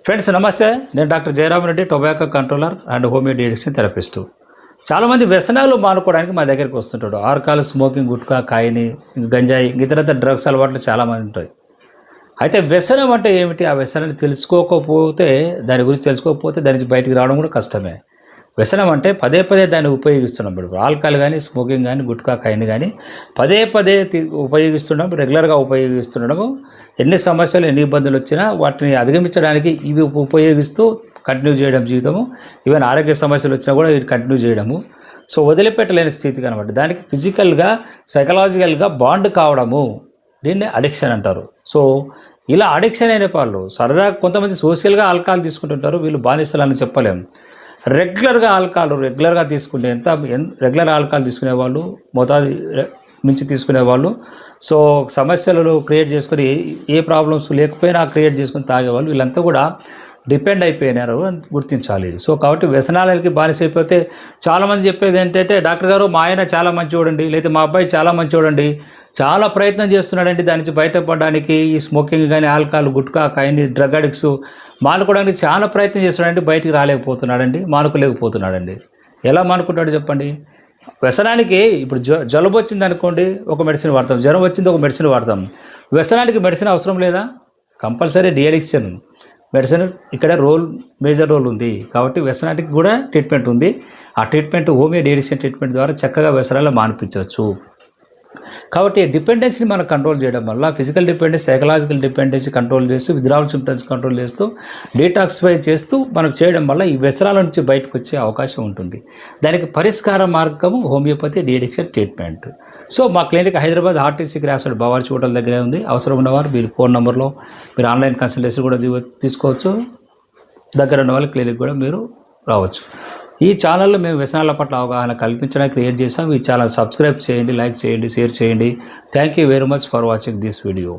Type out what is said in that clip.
Friends నమస్తే, నేను doctor Jayaram Reddy, tobacco controller and homeo de-addiction therapist. చాలామంది వ్యసనాలు మానుకోవడానికి మా దగ్గరికి వస్తుంటాడు. ఆల్కహాల్, స్మోకింగ్, గుట్కా, కాయిని, గంజాయి, ఇతరత డ్రగ్స్ అలవాట్లు చాలామంది ఉంటాయి. అయితే వ్యసనం అంటే ఏమిటి? ఆ వ్యసనాన్ని తెలుసుకోకపోతే, దాని గురించి తెలుసుకోకపోతే దాని నుంచి బయటికి రావడం కూడా కష్టమే. వ్యసనం అంటే పదే పదే దాన్ని ఉపయోగిస్తున్నాం. ఇప్పుడు ఆల్కహాల్ కానీ, స్మోకింగ్ కానీ, గుట్కా, కాయిని కానీ పదే పదే ఉపయోగిస్తున్నాం, రెగ్యులర్గా ఉపయోగిస్తుండడము. ఎన్ని సమస్యలు, ఎన్ని ఇబ్బందులు వచ్చినా వాటిని అధిగమించడానికి ఇవి ఉపయోగిస్తూ కంటిన్యూ చేయడం జీవితము. ఈవెన్ ఆరోగ్య సమస్యలు వచ్చినా కూడా ఇవి కంటిన్యూ చేయడము. సో వదిలిపెట్టలేని స్థితికి అనమాట. దానికి ఫిజికల్గా, సైకలాజికల్గా బాండ్ కావడము, దీన్ని అడిక్షన్ అంటారు. సో ఇలా అడిక్షన్ అయిన వాళ్ళు సరదా కొంతమంది సోషల్గా ఆల్కహాల్ తీసుకుంటుంటారు, వీళ్ళు బానిసలని చెప్పలేము. రెగ్యులర్గా తీసుకునే రెగ్యులర్ ఆల్కహాల్ తీసుకునేవాళ్ళు, మోతాదు మించి తీసుకునేవాళ్ళు, సో సమస్యలను క్రియేట్ చేసుకొని ఏ ప్రాబ్లమ్స్ లేకపోయినా క్రియేట్ చేసుకొని తాగేవాళ్ళు, వీళ్ళంతా కూడా డిపెండ్ అయిపోయినారు అని గుర్తించాలి. సో కాబట్టి వ్యసనాలకి బానిస అయిపోతే చాలామంది చెప్పేది ఏంటంటే, డాక్టర్ గారు మా ఆయన చాలా మంచి చూడండి, లేదా మా అబ్బాయి చాలా మంచి చూడండి, చాలా ప్రయత్నం చేస్తున్నాడండి దాని నుంచి బయటపడడానికి. ఈ స్మోకింగ్ కానీ, ఆల్కహాల్, గుట్కా, కాయిని, డ్రగ్ అడిక్ట్స్ మానుకోవడానికి చాలా ప్రయత్నం చేస్తున్నాడండి, బయటికి రాలేకపోతున్నాడండి, మానుకోలేకపోతున్నాడండి. ఎలా మానుకుంటాడు చెప్పండి? వ్యసనానికి ఇప్పుడు జలుబు వచ్చింది అనుకోండి, ఒక మెడిసిన్ వాడతాం. జ్వరం వచ్చింది, ఒక మెడిసిన్ వాడతాం. వ్యసనానికి మెడిసిన్ అవసరం లేదా? కంపల్సరీ డిఅడిక్షన్ మెడిసిన్ ఇక్కడ మేజర్ రోల్ ఉంది. కాబట్టి వ్యసనానికి కూడా ట్రీట్మెంట్ ఉంది. ఆ ట్రీట్మెంట్ హోమియో డిఅడిక్షన్ ట్రీట్మెంట్ ద్వారా చక్కగా వ్యసనాలు మానిపించవచ్చు. కాబట్టి డిపెండెన్సీని మనం కంట్రోల్ చేయడం వల్ల physical dependency, psychological dependency control చేస్తూ, విత్డ్రావల్ సింప్టమ్స్ కంట్రోల్ చేస్తూ, డీటాక్సిఫై చేస్తూ మనం చేయడం వల్ల ఈ వ్యసనాల నుంచి బయటకు వచ్చే అవకాశం ఉంటుంది. దానికి పరిష్కార మార్గము హోమియోపతి డిఅడిక్షన్ ట్రీట్మెంట్. సో మా clinic Hyderabad RTC cross road Bawarchi hotel దగ్గరే ఉంది. అవసరం ఉన్నవారు మీరు ఫోన్ నెంబర్లో మీరు ఆన్లైన్ కన్సల్టేషన్ కూడా తీసుకోవచ్చు. దగ్గర ఉన్న వాళ్ళ క్లినిక్ కూడా మీరు రావచ్చు. ఈ ఛానల్లో మేము వ్యసనాల పట్ల అవగాహన కల్పించడానికి క్రియేట్ చేసాం. ఈ ఛానల్ సబ్స్క్రైబ్ చేయండి, లైక్ చేయండి, షేర్ చేయండి. Thank you very much for watching this video.